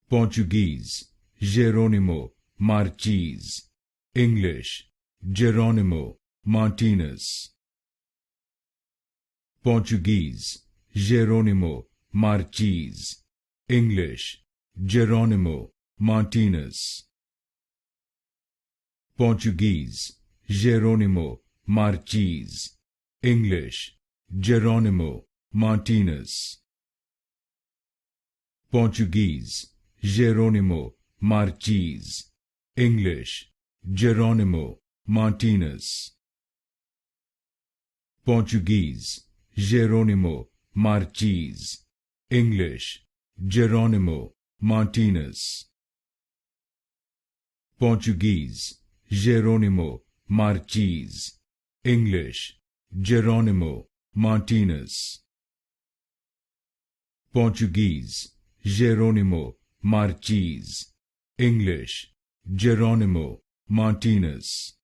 Portuguese, Jerónimo Martins. English, Jerónimo Martins. Portuguese, Jerónimo Martins. English, Jerónimo Martins. Portuguese, Jerónimo Martins. English, Jerónimo Martins. Portuguese, Jerónimo Martins. English, Jerónimo Martins. Portuguese, Jerónimo Martins. English, Jerónimo Martins. Portuguese, Jerónimo Martins. English, Jerónimo Martins. Portuguese, Jerónimo Martins. English, Jerónimo Martins.